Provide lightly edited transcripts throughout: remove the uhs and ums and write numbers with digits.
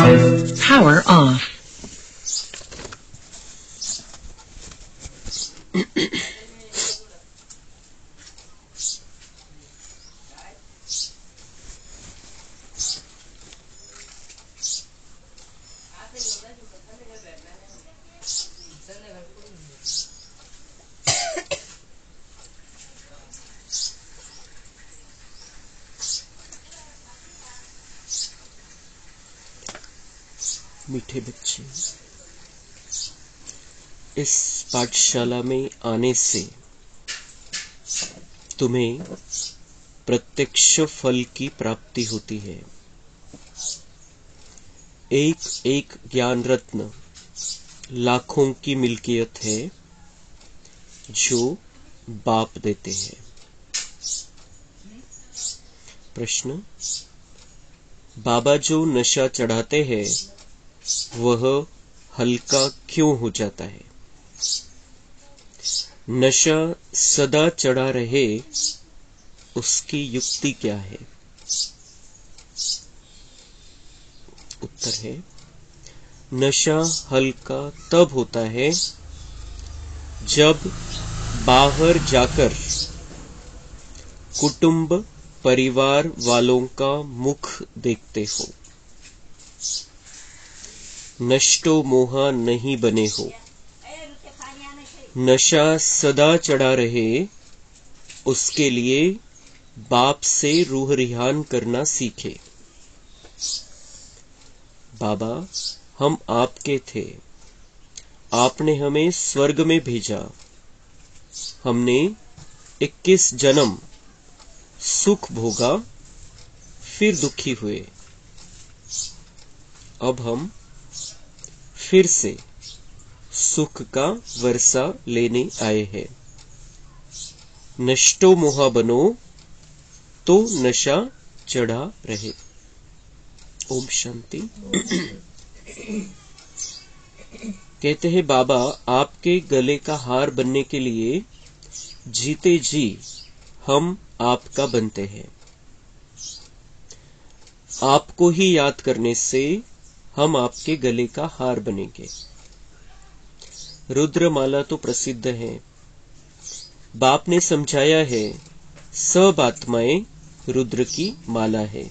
Power off. मीठे बच्चे, इस पाठशाला में आने से तुम्हें प्रत्यक्ष फल की प्राप्ति होती है। एक एक ज्ञान रत्न लाखों की मिल्कियत है जो बाप देते हैं। प्रश्न, बाबा जो नशा चढ़ाते हैं वह हल्का क्यों हो जाता है? नशा सदा चढ़ा रहे उसकी युक्ति क्या है? उत्तर है, नशा हल्का तब होता है जब बाहर जाकर कुटुंब परिवार वालों का मुख देखते हो, नष्टो मोहा नहीं बने हो। नशा सदा चढ़ा रहे उसके लिए बाप से रूह रिहान करना सीखे। बाबा, हम आपके थे, आपने हमें स्वर्ग में भेजा, हमने 21 जन्म सुख भोगा, फिर दुखी हुए। अब हम फिर से सुख का वर्षा लेने आए हैं। नष्टो मोहा बनो तो नशा चढ़ा रहे। ओम शांति। कहते हैं बाबा, आपके गले का हार बनने के लिए जीते जी हम आपका बनते हैं। आपको ही याद करने से हम आपके गले का हार बनेंगे। रुद्रमाला तो प्रसिद्ध है। बाप ने समझाया है, सब आत्माएं रुद्र की माला है।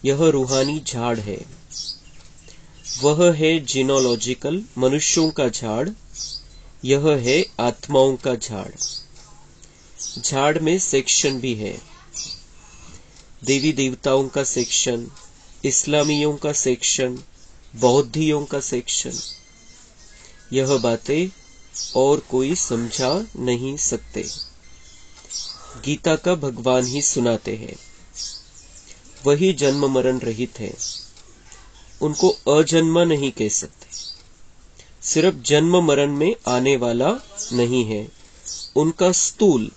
यह रूहानी झाड़ है। वह है जीनोलॉजिकल मनुष्यों का झाड़, यह है आत्माओं का झाड़। झाड़ में सेक्शन भी है। देवी देवताओं का सेक्शन, इस्लामियों का सेक्शन, बौद्धियों का सेक्शन। यह बातें और कोई समझा नहीं सकते। गीता का भगवान ही सुनाते हैं। वही जन्म मरण रहित है। उनको अजन्मा नहीं कह सकते। सिर्फ जन्म मरण में आने वाला नहीं है। उनका स्थूल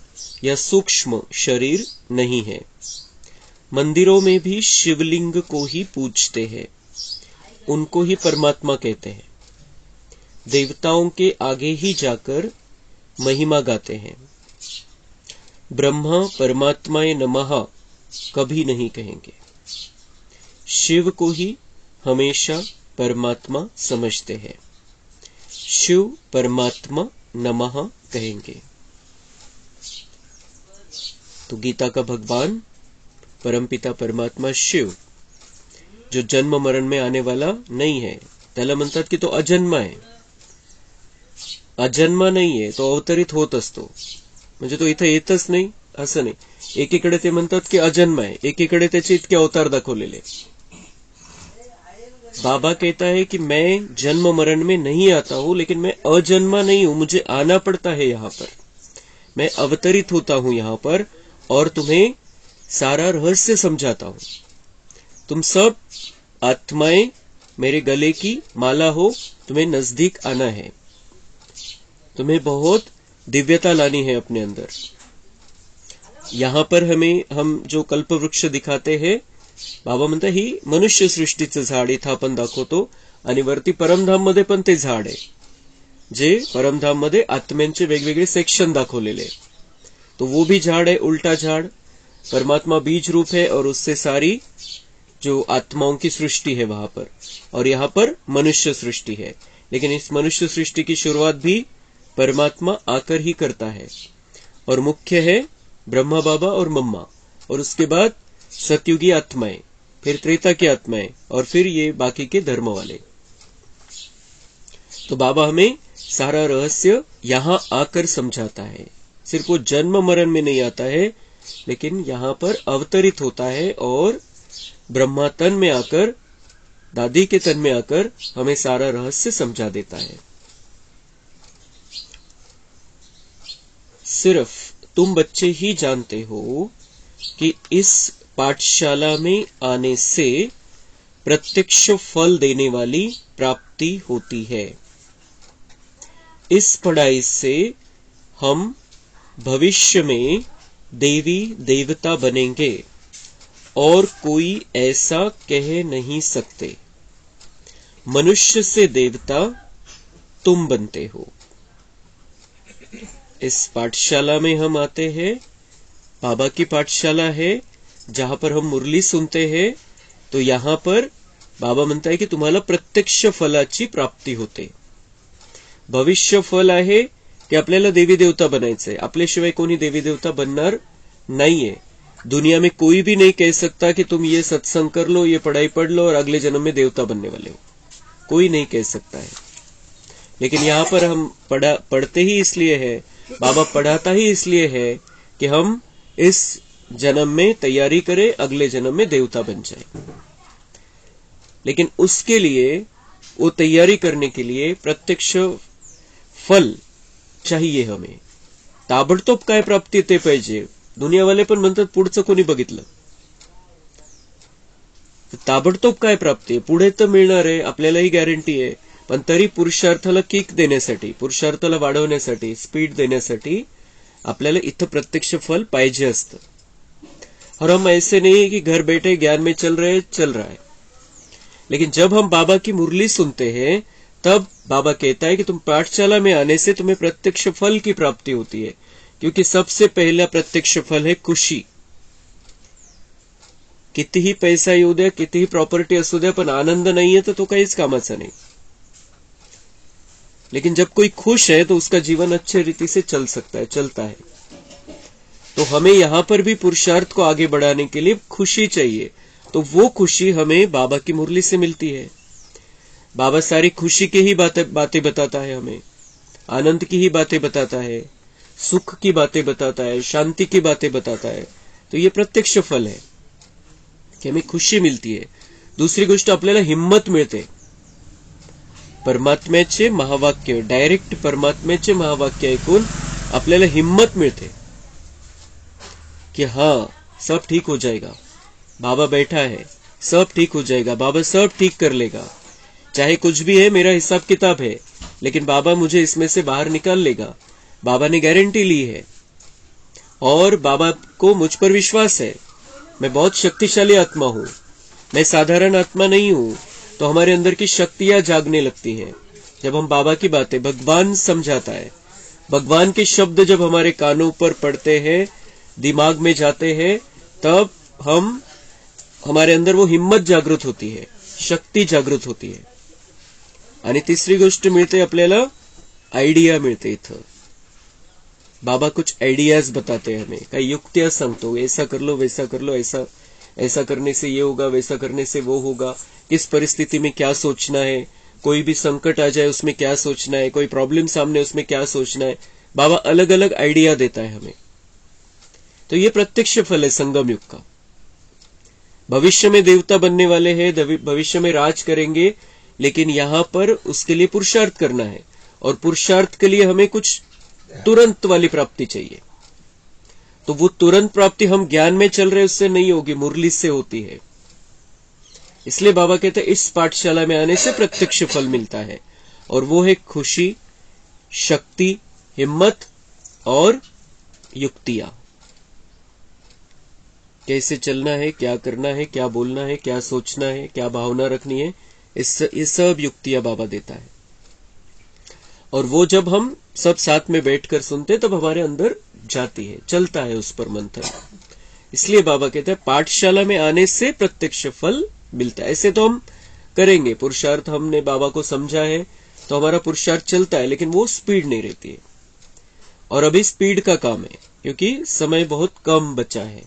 या सूक्ष्म शरीर नहीं है। मंदिरों में भी शिवलिंग को ही पूजते हैं, उनको ही परमात्मा कहते हैं। देवताओं के आगे ही जाकर महिमा गाते हैं। ब्रह्मा परमात्माए नमः कभी नहीं कहेंगे। शिव को ही हमेशा परमात्मा समझते हैं। शिव परमात्मा नमः कहेंगे। तो गीता का भगवान परमपिता परमात्मा शिव, जो जन्म मरण में आने वाला नहीं है, त्याला म्हणतात की तो अजन्मा आहे। अजन्मा नाहीये, तो अवतरित होत असतो, म्हणजे तो इथे येतच नाही असं नाही। एकीकडे ते म्हणतात की अजन्मा आहे, एकीकडे त्याचे इतके अवतार दाखवलेले। बाबा कहता है कि मैं जन्म मरण में नहीं आता हूं, लेकिन मैं अजन्मा नहीं हूं, मुझे आना पड़ता है यहाँ पर। मैं अवतरित होता हूं यहाँ पर और तुम्हें सारा रहस्य समझाता हूं। तुम सब आत्माएं मेरे गले की माला हो, तुम्हें नजदीक आना है, तुम्हें बहुत दिव्यता लानी है अपने अंदर। यहाँ पर हम जो कल्प वृक्ष दिखाते हैं, बाबा म्हणतात ही मनुष्य सृष्टीचं झाड इथं आपण दाखवतो आणि वरती परमधाम मध्ये पण ते झाड आहे, जे परमधाम मध्ये आत्म्यांचे वेगवेगळे सेक्शन दाखवलेले। तो वो भी झाड़ है, उल्टा झाड़। परमात्मा बीज रूप है और उससे सारी जो आत्माओं की सृष्टि है वहां पर, और यहाँ पर मनुष्य सृष्टि है। लेकिन इस मनुष्य सृष्टि की शुरुआत भी परमात्मा आकर ही करता है, और मुख्य है ब्रह्मा बाबा और मम्मा, और उसके बाद सतयुगी आत्माएं, फिर त्रेता की आत्माएं, और फिर ये बाकी के धर्म वाले। तो बाबा हमें सारा रहस्य यहां आकर समझाता है। सिर्फ वो जन्म मरण में नहीं आता है, लेकिन यहां पर अवतरित होता है और ब्रह्मा तन में आकर, दादी के तन में आकर हमें सारा रहस्य समझा देता है। सिर्फ तुम बच्चे ही जानते हो कि इस पाठशाला में आने से प्रत्यक्ष फल देने वाली प्राप्ति होती है। इस पढ़ाई से हम भविष्य में देवी देवता बनेंगे, और कोई ऐसा कह नहीं सकते। मनुष्य से देवता तुम बनते हो। इस पाठशाला में हम आते हैं, बाबा की पाठशाला है जहां पर हम मुरली सुनते हैं। तो यहां पर बाबा म्हणताय की तुम्हाला प्रत्यक्ष फलाची प्राप्ती होते। भविष्य फल आहे की आपल्याला देवी देवता बनायचंय, आपल्याशिवाय कोणी देवी देवता बनणार नाहीये। दुनिया में कोई भी नहीं कह सकता कि तुम ये सत्संग कर लो, ये पढ़ाई पढ़ लो और अगले जन्म में देवता बनने वाले हो, कोई नहीं कह सकता है। लेकिन यहाँ पर हम पढ़ते ही इसलिए है, बाबा पढ़ाता ही इसलिए है कि हम इस जन्म में तैयारी करें, अगले जन्म में देवता बन जाए। लेकिन उसके लिए, वो तैयारी करने के लिए प्रत्यक्ष फल चाहिए हमें। ताबडतोब काय प्राप्ती ते पाहिजे। दुनियावाले पण म्हणतात पुढचं कोणी बघितलं, ताबडतोब काय प्राप्ती आहे, पुढे तर मिळणार आहे, आपल्यालाही गॅरंटी आहे। पण तरी पुरुषार्थाला किक देण्यासाठी, पुरुषार्थाला वाढवण्यासाठी, स्पीड देण्यासाठी आपल्याला इथं प्रत्यक्ष फल पाहिजे असतं। और हम ऐसे नहीं है कि घर बैठे ज्ञान में चल रहा है। लेकिन जब हम बाबा की मुरली सुनते हैं, तब बाबा कहता है कि तुम पाठशाला में आने से तुम्हें प्रत्यक्ष फल की प्राप्ति होती है, क्योंकि सबसे पहला प्रत्यक्ष फल है खुशी। कितीही पैसा येऊ द्या, कितीही प्रॉपर्टी असू द्या, पण आनंद नहीं है तो काहीच कामाचा नहीं। लेकिन जब कोई खुश है तो उसका जीवन अच्छे रीति से चलता है। तो हमें यहां पर भी पुरुषार्थ को आगे बढ़ाने के लिए खुशी चाहिए। तो वो खुशी हमें बाबा की मुरली से मिलती है। बाबा सारी खुशी की ही बातें बताता है, हमें आनंद की ही बातें बताता है, सुख की बातें बताता है, शांति की बातें बताता है। तो ये प्रत्यक्ष फल है कि हमें खुशी मिलती है। दूसरी गोष्ट, आपल्याला हिम्मत मिळते। परमात्म्याचे महावाक्य, डायरेक्ट परमात्म्याचे महावाक्य ऐकून आपल्याला हिम्मत मिळते कि हाँ, सब ठीक हो जाएगा, बाबा बैठा है, सब ठीक हो जाएगा, बाबा सब ठीक कर लेगा। चाहे कुछ भी है, मेरा हिसाब किताब है, लेकिन बाबा मुझे इसमें से बाहर निकाल लेगा। बाबा ने गारंटी ली है और बाबा को मुझ पर विश्वास है। मैं बहुत शक्तिशाली आत्मा हूं, मैं साधारण आत्मा नहीं हूं। तो हमारे अंदर की शक्तियां जागने लगती है जब हम बाबा की बातें, भगवान समझाता है, भगवान के शब्द जब हमारे कानों पर पड़ते हैं, दिमाग में जाते हैं, तब हमारे अंदर वो हिम्मत जागृत होती है, शक्ति जागृत होती है। आणि तिसरी गोष्ट मिळते, आपल्याला आइडिया मिळते। इथं बाबा कुछ आइडियाज बताते हैं हमें, काही युक्तियां सांगतो, ऐसा कर लो, वैसा कर लो, ऐसा करने से ये होगा, वैसा करने से वो होगा, किस परिस्थिति में क्या सोचना है, कोई भी संकट आ जाए उसमें क्या सोचना है, कोई प्रॉब्लम सामने उसमें क्या सोचना है। बाबा अलग अलग आइडिया देता है हमें। तो ये प्रत्यक्ष फल है संगम युग का। भविष्य में देवता बनने वाले हैं, भविष्य में राज करेंगे, लेकिन यहां पर उसके लिए पुरुषार्थ करना है, और पुरुषार्थ के लिए हमें कुछ तुरंत वाली प्राप्ति चाहिए। तो वो तुरंत प्राप्ति हम ज्ञान में चल रहे उससे नहीं होगी, मुरली से होती है। इसलिए बाबा कहते हैं इस पाठशाला में आने से प्रत्यक्ष फल मिलता है, और वो है खुशी, शक्ति, हिम्मत और युक्तियां। कैसे चलना है, क्या करना है, क्या बोलना है, क्या सोचना है, क्या भावना रखनी है, ये सब युक्तियां बाबा देता है। और वो जब हम सब साथ में बैठकर सुनते तब हमारे अंदर जाती है, चलता है उस पर मंथन। इसलिए बाबा कहते हैं पाठशाला में आने से प्रत्यक्ष फल मिलता है। ऐसे तो हम करेंगे, पुरुषार्थ हमने बाबा को समझा है तो हमारा पुरुषार्थ चलता है, लेकिन वो स्पीड नहीं रहती है। और अभी स्पीड का काम है क्योंकि समय बहुत कम बचा है।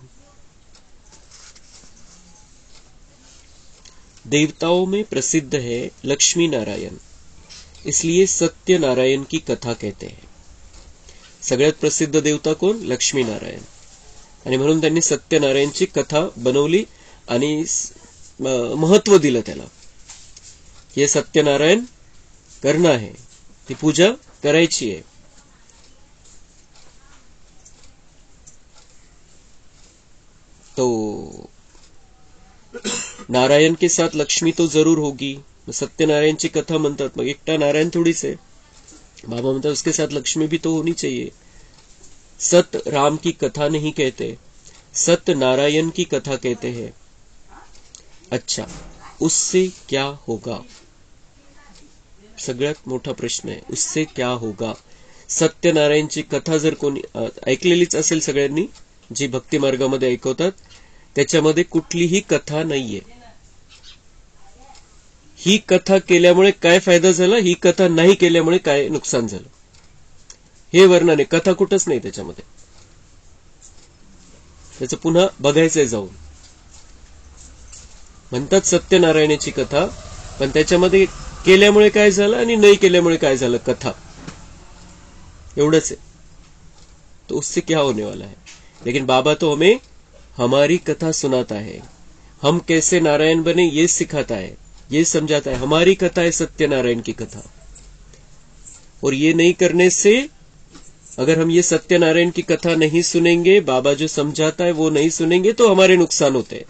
देवताओं में प्रसिद्ध है लक्ष्मी नारायण, इसलिए सत्यनारायण की कथा कहते हैं। सगळ्यात प्रसिद्ध देवता कोण? लक्ष्मी नारायण. आणि म्हणून त्यांनी सत्यनारायणची कथा बनवली आणि महत्व दिलं त्याला. हे सत्यनारायण करणं आहे, ती पूजा करायची आहे. तो नारायण के साथ लक्ष्मी तो जरूर होगी. सत्यनारायणची कथा म्हणतात, मग एकटा नारायण थोडीच आहे. बाबा म्हणतात उसके साथ लक्ष्मी भी तो होनी चाहिए. सत राम की कथा नहीं कहते, सत्य नारायण की कथा कहते हैं. अच्छा, उससे क्या होगा? सगळ्यात मोठा प्रश्न आहे, उससे क्या होगा? सत्यनारायणची कथा जर कोणी ऐकलेलीच असेल सगळ्यांनी, जी भक्ती मार्गामध्ये ऐकवतात, त्याच्यामध्ये कुठलीही कथा नाहीये. ही कथा केल्यामुळे काय फायदा झाला, ही कथा नाही केल्यामुळे काय नुकसान झालं, हे वर्णन आहे. कथा कुठंच नाही त्याच्यामध्ये. त्याचं पुन्हा बघायचंय जाऊन. म्हणतात सत्यनारायणाची कथा, पण त्याच्यामध्ये केल्यामुळे काय झालं आणि नाही केल्यामुळे काय झालं, कथा एवढंच आहे. तो उससे क्या होने वाला है. लेकिन बाबा तो हमें हमारी कथा सुनाता है, हम कैसे नारायण बने ये सिखाता है, ये समझाता है. हमारी कथा है सत्यनारायण की कथा. और ये नहीं करने से, अगर हम ये सत्यनारायण की कथा नहीं सुनेंगे, बाबा जो समझाता है वो नहीं सुनेंगे, तो हमारे नुकसान होते हैं.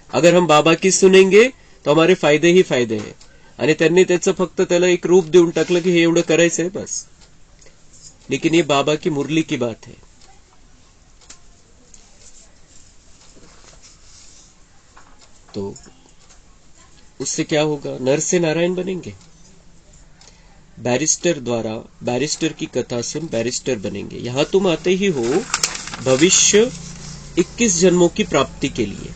अगर हम बाबा की सुनेंगे तो हमारे फायदे ही फायदे हैं. आणि त्यांनी त्याचं फक्त त्याला एक रूप देऊन टाकलं की हे एवढं करायचंय बस. लेकिन ये बाबा की मुरली की बात है. तो उससे क्या होगा? नर से नारायण बनेंगे. बैरिस्टर द्वारा बैरिस्टर की कथा सुन बैरिस्टर बनेंगे. यहां तुम आते ही हो भविष्य 21 जन्मों की प्राप्ति के लिए.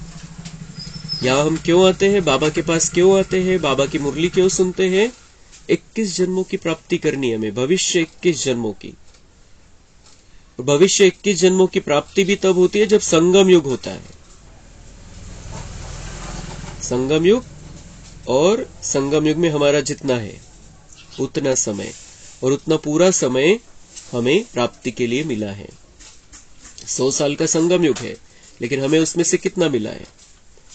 यहां हम क्यों आते हैं, बाबा के पास क्यों आते हैं, बाबा की मुरली क्यों सुनते हैं? 21 जन्मों की प्राप्ति करनी है हमें, भविष्य 21 जन्मों की. भविष्य 21 जन्मों की प्राप्ति भी तब होती है जब संगम युग होता है. संगम युग, और संगम युग में हमारा जितना है उतना समय, और उतना पूरा समय हमें प्राप्ति के लिए मिला है. 100 साल का संगम युग है, लेकिन हमें उसमें से कितना मिला है,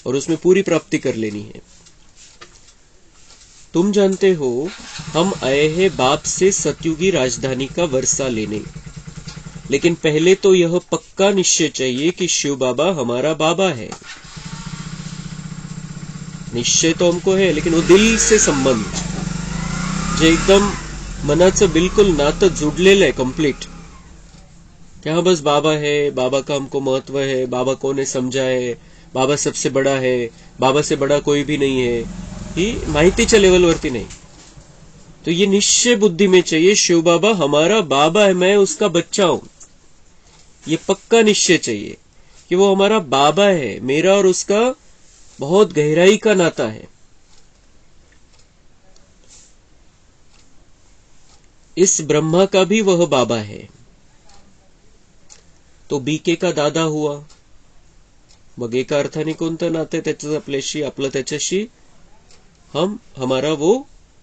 और उसमें पूरी प्राप्ति कर लेनी है. तुम जानते हो हम आए हैं बाप से सतयुगी राजधानी का वर्षा लेने, लेकिन पहले तो यह पक्का निश्चय चाहिए कि शिव बाबा हमारा बाबा है. निश्चय तो हमको है, लेकिन वो दिल से संबंध जे एकदम मनाचं बिल्कुल नातं जुडलेलं आहे कंप्लीट, कि हाँ बस बाबा है, बाबा का हमको महत्व है, बाबा को ने समझा है, बाबा सबसे बड़ा है, बाबा से बड़ा कोई भी नहीं है, ही माहितीच्या लेवलवरती नाही. तो ये निश्चय बुद्धि में चाहिए, शिव बाबा हमारा बाबा है, मैं उसका बच्चा हूं. ये पक्का निश्चय चाहिए कि वो हमारा बाबा है, मेरा और उसका बहुत गहराई का नाता है. इस ब्रह्मा का भी वह बाबा है. तो बीके का दादा हुआ. मग एका अर्थाने कोणतं नातं त्याचं आपल्याशी, आपलं त्याच्याशी, हमारा वो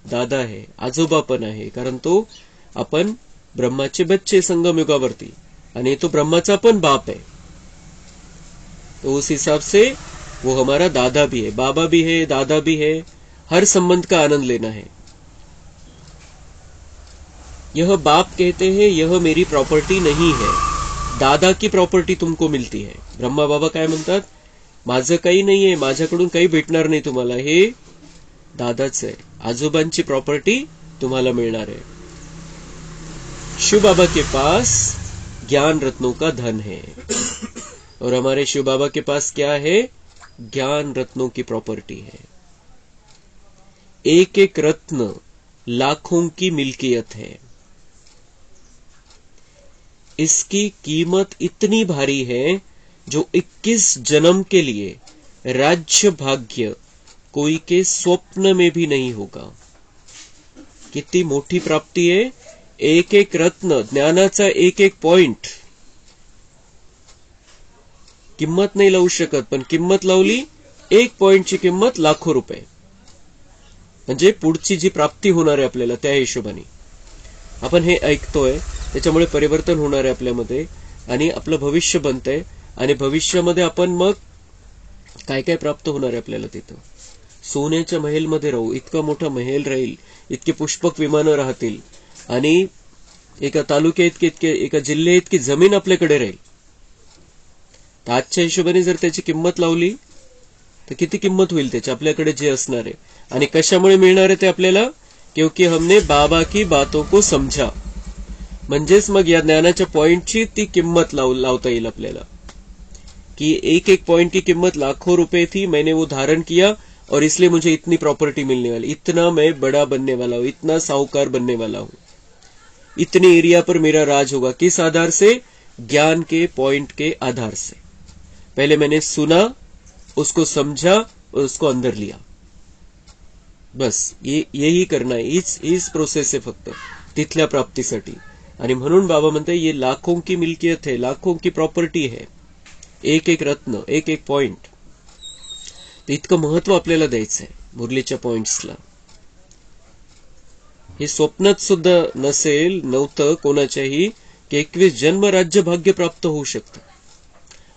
दादा है, आजोबा पण आहे, कारण तो आपण ब्रह्माचे बच्चे संगमयुगावरती, आणि तो ब्रह्माचा पण बाप है. तो उस हिसाब से वो हमारा दादा भी है, बाबा भी है, दादा भी है. हर संबंध का आनंद लेना है. यह बाप कहते हैं यह मेरी प्रॉपर्टी नहीं है, दादा की प्रॉपर्टी तुमको मिलती है. ब्रह्मा बाबा काय म्हणतात, माझं काही नाहीये, माझ्याकडून काही भेटणार नाही तुम्हाला, हे दादाच आहे, आजोबांची प्रॉपर्टी तुम्हाला मिळणार आहे. शिव बाबा के पास ज्ञान रत्नों का धन है, और हमारे शिव बाबा के पास क्या है? ज्ञान रत्नों की प्रॉपर्टी है. एक एक रत्न लाखों की मिल्कियत है. इसकी कीमत इतनी भारी है जो 21 जन्म के लिए राज्य भाग्य कोई के स्वप्न में भी नहीं होगा. किती मोठी प्राप्ती आहे. एक एक रत्न, ज्ञानाचा एक एक पॉइंट किंमत नाही लावू शकत, पण किंमत लावली एक पॉइंटची किंमत लाखो रुपये. म्हणजे पुढची जी प्राप्ती होणार आहे आपल्याला त्या हिशोबाने आपण हे ऐकतोय, त्याच्यामुळे परिवर्तन होणार आहे आपल्यामध्ये आणि आपलं भविष्य बनतंय. आणि भविष्यामध्ये आपण मग काय काय प्राप्त होणार आहे आपल्याला तिथं. सोन्याच्या महलमध्ये राहू, इतका मोठा महल राहील, इतके पुष्पक विमानं राहतील आणि एका तालुक्या इतके एका जिल्ह्या इतकी जमीन आपल्याकडे राहील. तर आजच्या हिशोबाने जर त्याची किंमत लावली तर किती किंमत होईल त्याची आपल्याकडे जे असणार आहे. आणि कशामुळे मिळणार आहे ते आपल्याला, क्योंकि हमने बाबा की बातों को समझा. म्हणजेच मग या ज्ञानाच्या पॉइंटची ती किंमत लावता येईल आपल्याला, कि एक एक पॉइंट की कीमत लाखों रुपए थी, मैंने वो धारण किया और इसलिए मुझे इतनी प्रॉपर्टी मिलने वाली, इतना मैं बड़ा बनने वाला हूं, इतना साहूकार बनने वाला हूं, इतने एरिया पर मेरा राज होगा. किस आधार से? ज्ञान के पॉइंट के आधार से. पहले मैंने सुना, उसको समझा और उसको अंदर लिया. बस यही करना है. इस प्रोसेस है फक्त तिथल्या प्राप्तीसाठी. आणि म्हणून बाबा म्हणते ये लाखों की मिल्कियत है, लाखों की प्रॉपर्टी है, एक एक रत्न, एक एक पॉइंट. इतकं महत्व आपल्याला द्यायचं आहे मुरलीच्या पॉइंट्सला. हे स्वप्नात सुद्धा नव्हतं कोणाच्याही कि 21 जन्म राज्य भाग्य प्राप्त होऊ शकतं.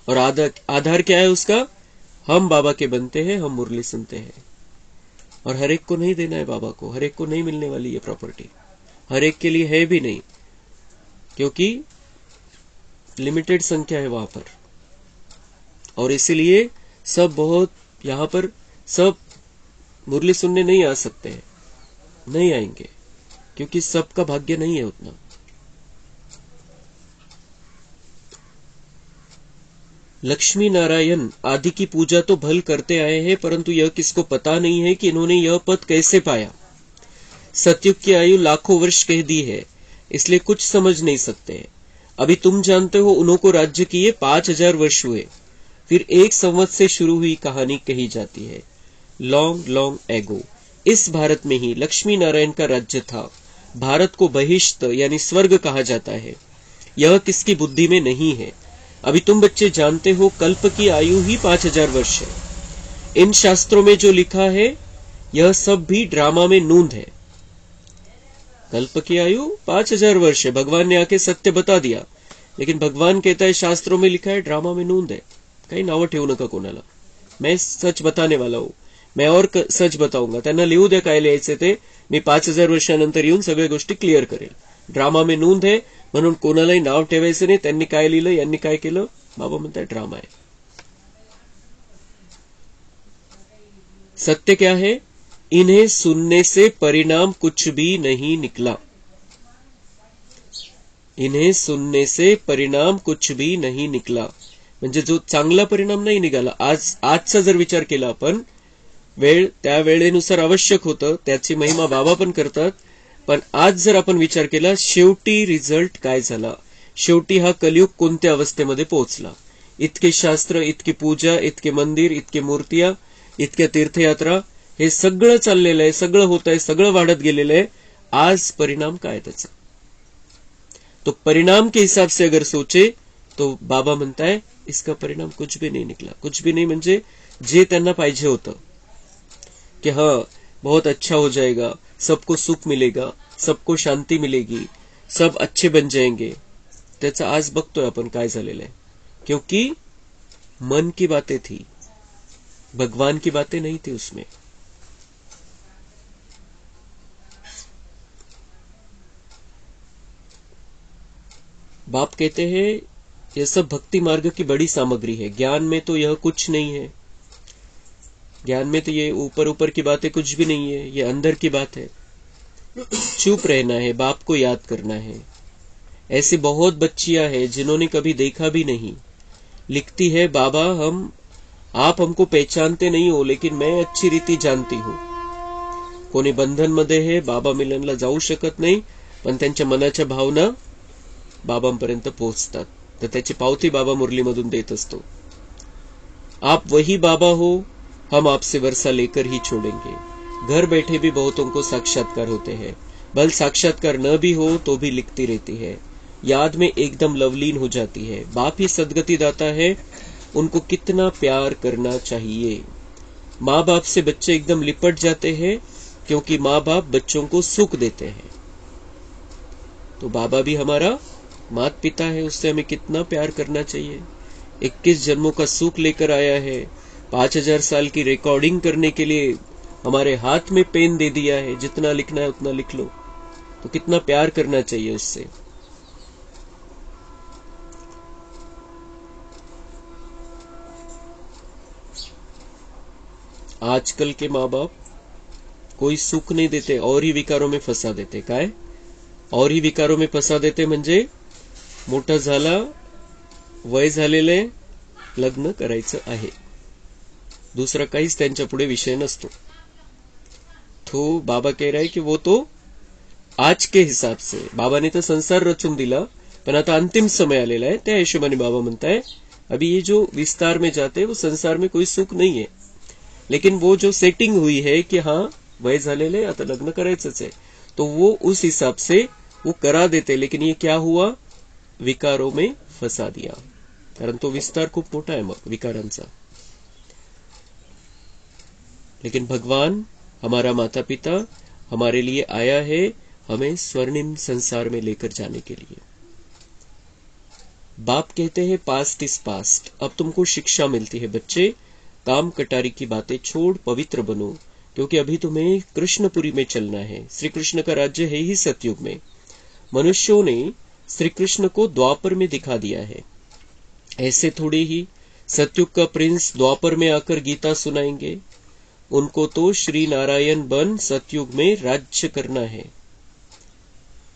और आधार क्या है उसका? हम बाबा के बनते हैं, हम मुरली सुनते हैं. और हर एक को नहीं देना है बाबा को, हर एक को नहीं मिलने वाली ये प्रॉपर्टी, हर एक के लिए है भी नहीं, क्योंकि लिमिटेड संख्या है वहां पर. और इसीलिए सब बहुत यहां पर सब मुरली सुनने नहीं आ सकते हैं, नहीं आएंगे, क्योंकि सबका भाग्य नहीं है उतना. लक्ष्मी नारायण आदि की पूजा तो भल करते आए हैं, परंतु यह किसको पता नहीं है कि इन्होंने यह पद कैसे पाया. सतयुग की आयु लाखों वर्ष कह दी है, इसलिए कुछ समझ नहीं सकते. अभी तुम जानते हो उन्हों को राज्य किए 5000 वर्ष हुए, फिर 1 संवत से शुरू हुई कहानी कही जाती है. लॉन्ग लॉन्ग एगो इस भारत में ही लक्ष्मी नारायण का राज्य था. भारत को बहिष्ट यानी स्वर्ग कहा जाता है. यह किसकी बुद्धि में नहीं है. अभी तुम बच्चे जानते हो कल्प की आयु ही 5000 वर्ष है. इन शास्त्रों में जो लिखा है यह सब भी ड्रामा में नूंद है. कल्प की आयु 5000 वर्ष है, भगवान ने आके सत्य बता दिया, लेकिन भगवान कहता है शास्त्रों में लिखा है, ड्रामा में नूंद है. काही नावं ठेवू नका कोणाला. मैं सच बताने वाला हूं, मैं और सच बताऊंगा. त्यांना लिहू द्या काय लिहायचे ते, मी 5000 वर्षानंतर येऊन सगळ्या गोष्टी क्लिअर करेल. ड्रामा में नूंद है म्हणून कोणालाही नाव ठेवायचं नाही. त्यांनी काय लिहिलं, यांनी काय केलं, बाबा म्हणतात ड्रामा है. सत्य क्या है? इन्हें सुनने से परिणाम कुछ भी नहीं निकला. इन्हें सुनने से परिणाम कुछ भी नहीं निकला. म्हणजे जो चांगला परिणाम नाही निघाला. आजचा जर विचार केला आपण, वेळ त्या वेळेनुसार आवश्यक होतं, त्याची महिमा बाबा पण करतात. पण आज जर आपण विचार केला, शेवटी रिझल्ट काय झाला, शेवटी हा कलियुग कोणत्या अवस्थेमध्ये पोहोचला. इतके शास्त्र, इतकी पूजा, इतके मंदिर, इतके मूर्तिया, इतक्या तीर्थयात्रा, हे सगळं चाललेलं आहे, सगळं होत आहे, सगळं वाढत गेलेलं आहे. आज परिणाम काय त्याचा? तो परिणाम के हिसाब से अगर सोचे तो बाबा म्हणताय इसका परिणाम कुछ भी नहीं निकला. कुछ भी नहीं म्हणजे जे त्यांना पाहिजे होतं कि हाँ बहुत अच्छा हो जाएगा, सबको सुख मिलेगा, सबको शांति मिलेगी, सब अच्छे बन जाएंगे, त्याचा आज बघतोय आपण काय झालेलं आहे. क्योंकि मन की बातें थी, भगवान की बातें नहीं थी उसमें. बाप कहते हैं यह सब भक्ति मार्ग की बड़ी सामग्री है. ज्ञान में तो यह कुछ नहीं है. ज्ञान में तो ये ऊपर ऊपर की बातें कुछ भी नहीं है, ये अंदर की बात है. चुप रहना है, बाप को याद करना है. ऐसी बहुत बच्चियां हैं जिन्होंने कभी देखा भी नहीं. लिखती है, बाबा आप हमको पहचानते नहीं हो, लेकिन मैं अच्छी रीति जानती हूं. कोणी बंधन मध्ये है, बाबा मिलनला जाऊ शकत नाही, पण त्यांच्या मनाच्या भावना बाबांपर्यंत पोहोचतात. तर त्याची पावती बाबा मुरलीमधून देत असतो. आप वही बाबा हो हम आपसे वर्षा लेकर ही छोड़ेंगे। घर बैठे भी बहुतों को साक्षात्कार होते हैं, बल साक्षात्कार न भी हो तो भी लिखती रहती है, याद में एकदम लवलीन हो जाती है। बाप ही सदगति दाता है, उनको कितना प्यार करना चाहिए। माँ बाप से बच्चे एकदम लिपट जाते हैं, क्योंकि माँ बाप बच्चों को सुख देते हैं। तो बाबा भी हमारा माता पिता है, उससे हमें कितना प्यार करना चाहिए। 21 जन्मों का सुख लेकर आया है, 5000 साल की रिकॉर्डिंग करने के लिए हमारे हाथ में पेन दे दिया है, जितना लिखना है उतना लिख लो। तो कितना प्यार करना चाहिए उससे। आजकल के माँ बाप कोई सुख नहीं देते, और ही विकारों में फंसा देते। काय और ही विकारों में फंसा देते म्हणजे मोठा झाला, वय झालेले, लग्न करायचं आहे, दूसरा काहीच त्यांच्या पुढे विषय नसतो। तो बाबा कह रहा है कि वो तो आज के हिसाब से, बाबा ने तो संसार रचून दिला, पण आता अंतिम समय आलेला है, त्या हिशोबाने बाबा म्हणता है अभी ये जो विस्तार में जाते हैं वो संसार में कोई सुख नहीं है, लेकिन वो जो सेटिंग हुई है कि हाँ वय झालेले आता लग्न करायचंच है, तो वो उस हिसाब से वो करा देते। लेकिन ये क्या हुआ, विकारों में फंसा दिया, कारण तो विस्तार खूप मोठा आहे मग विकारांचा। लेकिन भगवान हमारा माता पिता हमारे लिए आया है, हमें स्वर्णिम संसार में लेकर जाने के लिए। बाप कहते हैं पास्ट इज पास्ट, अब तुमको शिक्षा मिलती है बच्चे, काम कटारी की बातें छोड़ पवित्र बनो, क्योंकि अभी तुम्हें कृष्णपुरी में चलना है। श्री कृष्ण का राज्य है ही सतयुग में। मनुष्यों ने श्री कृष्ण को द्वापर में दिखा दिया है, ऐसे थोड़ी ही सतयुग का प्रिंस द्वापर में आकर गीता सुनाएंगे। उनको तो श्री नारायण बन सतयुग में राज्य करना है।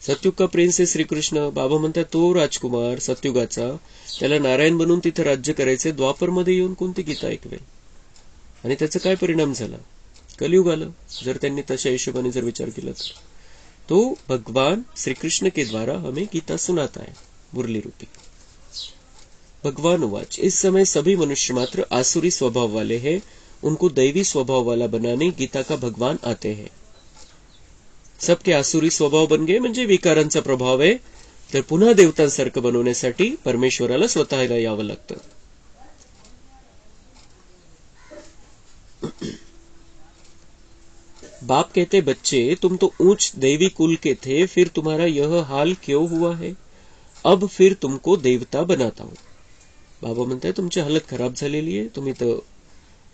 सतयुग का प्रिंस आहे श्री कृष्ण, बाबा म्हणतात तो राजकुमार सतयुगाचा, त्याला नारायण बनून तिथे राज्य करायचे, द्वापर मध्ये येऊन कोणती गीता ऐकवेल? आणि त्याचा काय परिणाम झाला? कलियुग आलं, जर त्यांनी तशा हिशोबाने जर विचार केला तो भगवान श्री कृष्ण के द्वारा हमें गीता सुनाता है मुरली रूपी। भगवान उवाच, इस समय सभी मनुष्य मात्र आसुरी स्वभाव वाले हैं, उनको दैवी स्वभाव वाला बनाने गीता का भगवान आते हैं। सबके आसुरी स्वभाव बन गए म्हणजे विकारांचा प्रभाव आहे, तर पुन्हा देवतांसारखं बनवण्यासाठी परमेश्वराला स्वतःला यावं लागतं। बाप कहते बच्चे तुम तो ऊंच दैवी कुल के थे, फिर तुम्हारा यह हाल क्यों हुआ है? अब फिर तुमको देवता बनाता हूं। बाबा म्हणताय तुमची हालत खराब झालेली आहे, तुम्ही तर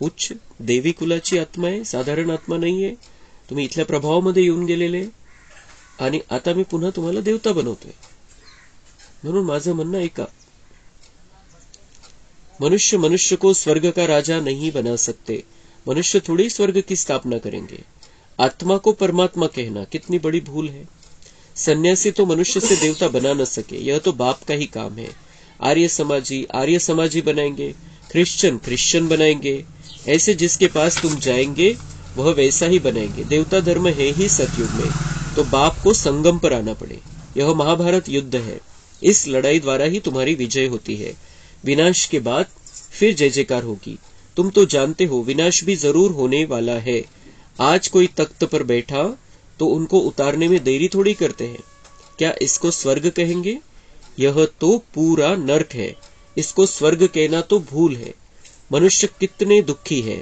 उच्च देवी कुलाची आत्मा आहे, साधारण आत्मा नाहीये, तुम्ही इथल्या प्रभावामध्ये येऊन गेलेले, आणि आता मी पुन्हा तुम्हाला देवता बनवतोय। म्हणून माझं म्हणणं ऐका, मनुष्य मनुष्य को स्वर्ग का राजा नहीं बना सकते, मनुष्य थोड़ी स्वर्ग की स्थापना करेंगे। आत्मा को परमात्मा कहना कितनी बड़ी भूल है। सन्यासी तो मनुष्य से देवता बना न सके, यह तो बाप का ही काम है। आर्य समाजी बनाएंगे, क्रिश्चियन क्रिश्चियन बनाएंगे, ऐसे जिसके पास तुम जाएंगे वह वैसा ही बनाएंगे। देवता धर्म है ही सतयुग में, तो बाप को संगम पर आना पड़े। यह महाभारत युद्ध है, इस लड़ाई द्वारा ही तुम्हारी विजय होती है। विनाश के बाद फिर जय जयकार होगी। तुम तो जानते हो विनाश भी जरूर होने वाला है। आज कोई तख्त पर बैठा तो उनको उतारने में देरी थोड़ी करते हैं। क्या इसको स्वर्ग कहेंगे? यह तो पूरा नर्क है, इसको स्वर्ग कहना तो भूल है। मनुष्य कितने दुखी है।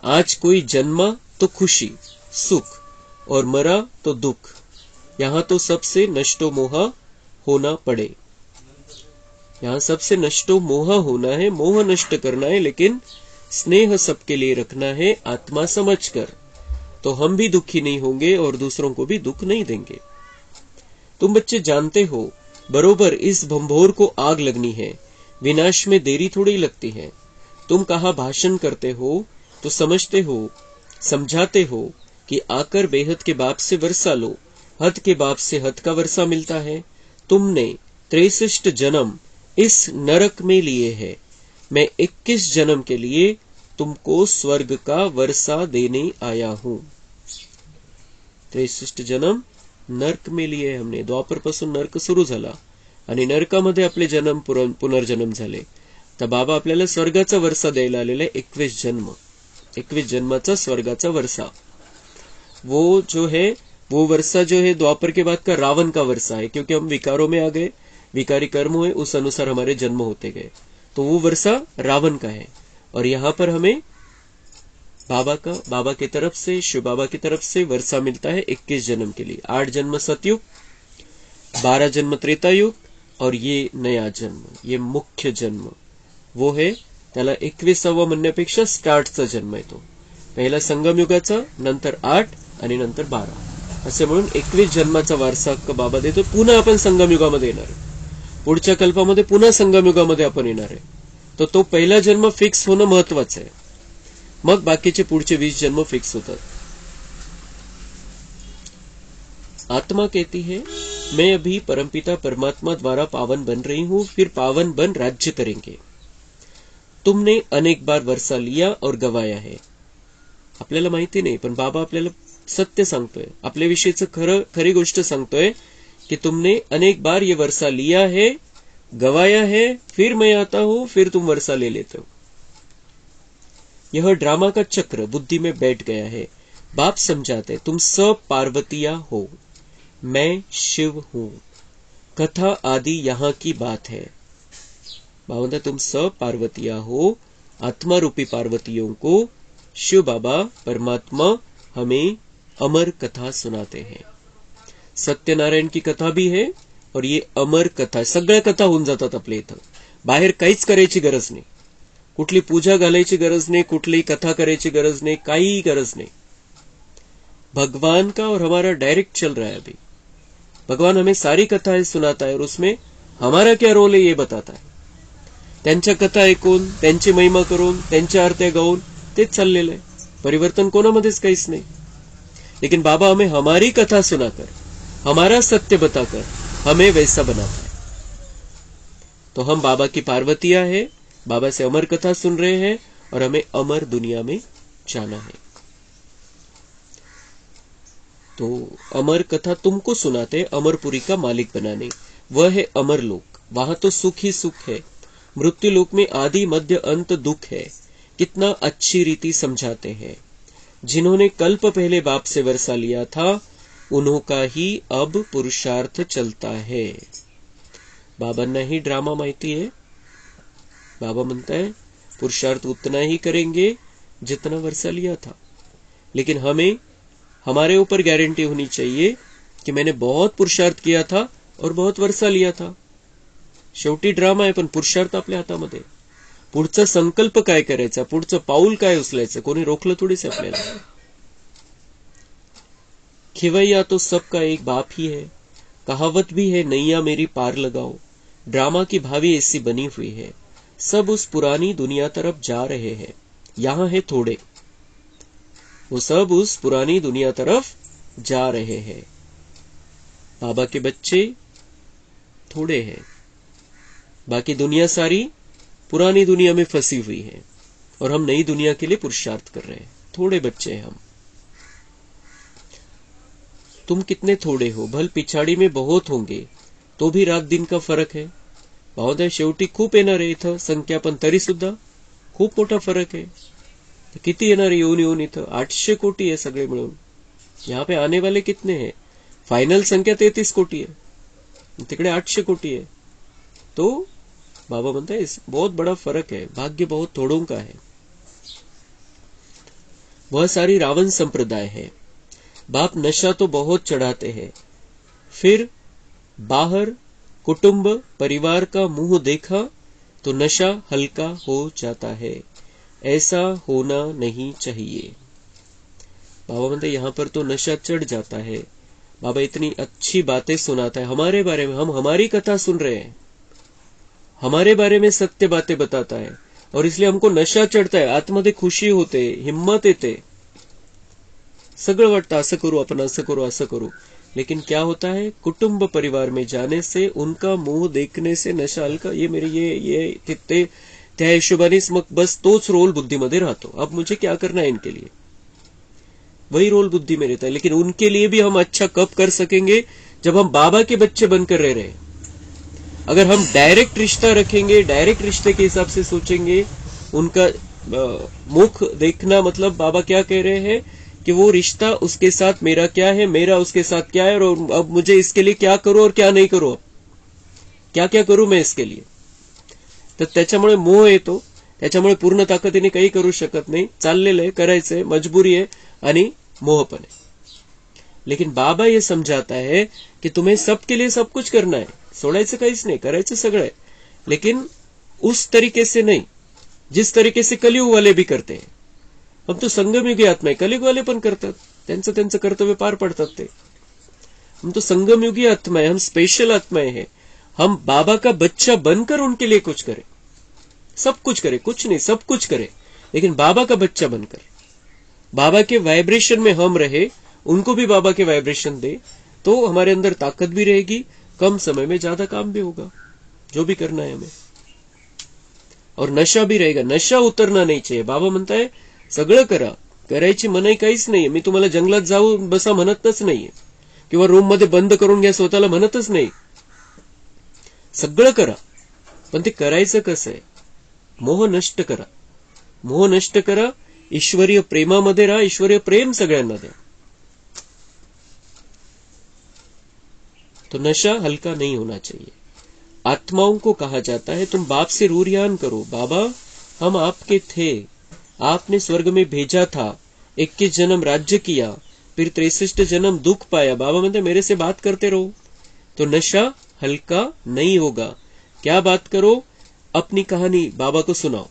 आज कोई जन्मा तो खुशी सुख, और मरा तो दुख। यहाँ तो सबसे नष्टो मोहा होना पड़े। यहाँ सबसे नष्टो मोहा होना है, मोह नष्ट करना है, लेकिन स्नेह सबके लिए रखना है आत्मा समझकर। तो हम भी दुखी नहीं होंगे और दूसरों को भी दुख नहीं देंगे। तुम बच्चे जानते हो बरोबर इस भंभोर को आग लगनी है, विनाश में देरी थोड़ी लगती है। तुम कहा भाषण करते हो तो समझते हो, समझाते हो कि आकर बेहद के बाप से वर्षा लो, हद के बाप से हद का वर्षा मिलता है। तुमने 63 जन्म इस नरक में लिए हैं, मैं 21 जन्म के लिए तुमको स्वर्ग का वर्षा देने आया हूं। 63 जन्म नरक में लिए हमने, द्वापर पासून नरक सुरू झाला आणि नरकामध्ये आपले जन्म पुनर्जन्म झाले। तर बाबा आपल्याला स्वर्गाचा वरसा द्यायला आलेला आहे. 21 जन्माचा स्वर्गाचा वरसा. वो जो है वो वर्षा जो है द्वापर के बाद का रावण का वर्षा है, क्योंकि हम विकारों में आ गए, विकारी कर्म हुए, उस अनुसार हमारे जन्म होते गए. तो वो वर्षा रावण का है. और यहाँ पर हमें बाबा की तरफ से, शिव बाबा की तरफ से वर्षा मिलता है 21 जन्म के लिए. 8 जन्म सतयुग, 12 जन्म त्रेता युग और ये नया जन्म, ये मुख्य जन्म वो है. त्याला 21वा म्हणण्यापेक्षा स्टार्टचा जन्म आहे तो. पहिला संगम युगाचा, नंतर 8 आणि नंतर 12 असे म्हणून 21 जन्माचा वारसा हक्क बाबा देतो. पुन्हा आपण संगम युगामध्ये येणार आहे. पुढच्या कल्पामध्ये पुन्हा संगम युगामध्ये आपण येणार आहे. तर तो पहिला जन्म फिक्स होणं महत्वाचं आहे. मग बाकीचे पुढचे 20 जन्म फिक्स होतात. आत्मा कहती है, मैं अभी परमपिता परमात्मा द्वारा पावन बन रही हूं, फिर पावन बन राज्य करेंगे. तुमने अनेक बार वर्षा लिया और गवाया है. आपल्याला माहिती नाही, पण बाबा आपल्याला सत्य सांगतोय, आपल्याविषयीचं खरी गोष्ट सांगतोय कि तुमने अनेक बार ये वर्षा लिया है, गवाया है, फिर मैं आता हूं, फिर तुम वर्षा ले लेते हो. यह ड्रामा का चक्र बुद्धि में बैठ गया है. बाप समझाते, तुम सब पार्वतिया हो, मैं शिव हूं. कथा आदि यहाँ की बात है. बाबा तुम सब पार्वतिया हो, आत्मा रूपी पार्वतियों को शिव बाबा परमात्मा हमें अमर कथा सुनाते हैं. सत्यनारायण की कथा भी है और ये अमर कथा, सगळ्या कथा होऊन जातात आपल्या इथं. बाहेर काहीच करायची गरज नाही, कुठली पूजा घालायची गरज नहीं, कुठली कथा करायची गरज नहीं, काही गरज नहीं. भगवान का और हमारा डायरेक्ट चल रहा है. अभी भगवान हमें सारी कथाएं सुनाता है और उसमें हमारा क्या रोल है ये बताता है. त्यांच्या कथा ऐकून, त्यांची महिमा करून, त्यांच्या आरत्या गाऊन तेच चाललेलं आहे. परिवर्तन कोणामध्येच काहीच नाही. लेकिन बाबा हमें हमारी कथा सुनाकर, हमारा सत्य बताकर हमें वैसा बनाता है. तो हम बाबा की पार्वतियां हैं, बाबा से अमर कथा सुन रहे हैं और हमें अमर दुनिया में जाना है. तो अमर कथा तुमको सुनाते, अमरपुरी का मालिक बनाने. वह है अमर लोक, वहां तो सुख ही सुख है. मृत्यु लोक में आदि मध्य अंत दुख है. कितना अच्छी रीति समझाते हैं. जिन्होंने कल्प पहले बाप से वर्षा लिया था, उन्हों का ही अब पुरुषार्थ चलता है. बाबांना ही ड्रामा माहिती है. बाबा म्हणता है पुरुषार्थ उतना ही करेंगे जितना वर्षा लिया था. लेकिन हमें हमारे ऊपर गारंटी होनी चाहिए कि मैंने बहुत पुरुषार्थ किया था और बहुत वर्षा लिया था. शेवटी ड्रामा आहे, पण पुरुषार्थ आपल्या हातामध्ये. पुढचा संकल्प काय करायचा, पुढचं पाऊल काय उचलायचं, कोणी रोखलं थोडीच आपल्याला. खिवैया तो सबका एक बाप ही है. कहावत भी है, नैया मेरी पार लगाओ. ड्रामा की भावी ऐसी बनी हुई है. सब उस पुरानी दुनिया तरफ जा रहे हैं. यहां है थोड़े, वो सब उस पुरानी दुनिया तरफ जा रहे हैं. बाबा के बच्चे थोड़े हैं, बाकी दुनिया सारी पुरानी दुनिया में फंसी हुई है और हम नई दुनिया के लिए पुरुषार्थ कर रहे हैं. थोड़े बच्चे हैं हम. तुम कितने थोड़े हो, भल पिछाड़ी में बहुत होंगे, तो भी रात दिन का फरक है. भावदा शेवटी खूप येणार आहे इथं संख्या, पण तरी सुद्धा खूप मोठा फरक है. किती येणार येऊन येऊन इथं 800 कोटी है सगळे मिळून. यहाँ पे आने वाले कितने हैं? फाइनल संख्या 33 कोटी है, तिकडे 800 कोटी है. तो बाबा म्हणता है बहुत बड़ा फर्क है, भाग्य बहुत थोड़ों का है. वह सारी रावण संप्रदाय है. बाप नशा तो बहुत चढ़ाते हैं, फिर बाहर कुटुंब परिवार का मुंह देखा तो नशा हल्का हो जाता है. ऐसा होना नहीं चाहिए. बाबा म्हणते यहाँ पर तो नशा चढ़ जाता है. बाबा इतनी अच्छी बातें सुनाता है हमारे बारे में, हम हमारी कथा सुन रहे हैं, हमारे बारे में सत्य बातें बताता है और इसलिए हमको नशा चढ़ता है. आतमध्ये खुशी होते, हिम्मत येते, सगळं वाटतं असं करू आपण, असं करू, असं करू. लेकिन क्या होता है, कुटुंब परिवार में जाने से, उनका मुंह देखने से नशा हल्का, ये मेरे ये तिथे त्या हिशोबानेच मग बस तोच रोल बुद्धीमध्ये राहतो. अब मुझे क्या करना है इनके लिए, वही रोल बुद्धि में रहता है. लेकिन उनके लिए भी हम अच्छा कब कर सकेंगे, जब हम बाबा के बच्चे बनकर रह रहे हैं. अगर हम डायरेक्ट रिश्ता रखेंगे, डायरेक्ट रिश्ते के हिसाब से सोचेंगे, उनका मुख देखना, मतलब बाबा क्या कह रहे हैं कि वो रिश्ता उसके साथ मेरा क्या है, मेरा उसके साथ क्या है, और अब मुझे इसके लिए क्या करूं और क्या नहीं करूं, क्या क्या करू मैं इसके लिए. तर त्याच्यामुळे मोह येतो, त्याच्यामुळे पूर्ण ताकदीने काही करू शकत नाही. चाललेलं आहे, करायचंय, मजबुरी आहे आणि मोह पण आहे. लेकिन बाबा ये समझाता है कि तुम्हें सबके लिए सब कुछ करना है, सोडायचं काहीच नाही, करायचं सगळं आहे, लेकिन उस तरीके से नहीं जिस तरीके से कलयुग वाले भी करते हैं. हम तो संगमयुगी आत्मा है, कलयुग वाले पण करतात, त्यांचं त्यांचं कर्तव्य पार पडतात ते. हम तो संगमयुगी आत्मा है, हम स्पेशल आत्माएं हैं. हम बाबा का बच्चा बनकर उनके लिए कुछ करें, सब कुछ करें, कुछ नहीं सब कुछ करें, लेकिन बाबा का बच्चा बनकर बाबा के वाइब्रेशन में हम रहे, उनको भी बाबा के वाइब्रेशन दे, तो हमारे अंदर ताकत भी रहेगी, कम समय में ज्यादा काम भी होगा, जो भी करना है हमें. और नशा भी रहेगा, नशा उतरना नहीं चाहिए. बाबा म्हणता है सगळं करा, करायची मनाई काहीच नाहीये. मी तुम्हाला जंगलात जाऊ बसा म्हणतच नाहीये, किंवा रूम मध्ये बंद करून घ्या स्वतःला म्हणतच नाही. सगळं करा, पण ते करायचं कसं आहे? मोह नष्ट करा, मोह नष्ट करा, ईश्वरीय प्रेमामध्ये राहा, ईश्वरीय प्रेम सगळ्यांना द्या. तो नशा हल्का नहीं होना चाहिए. आत्माओं को कहा जाता है तुम बाप से रूरियान करो, बाबा हम आपके थे, आपने स्वर्ग में भेजा था, 21 जन्म राज्य किया, फिर 63 जन्म दुख पाया. बाबा म्हणते मेरे से बात करते रहो, तो नशा हल्का नहीं होगा. क्या बात करो? अपनी कहानी बाबा को सुनाओ,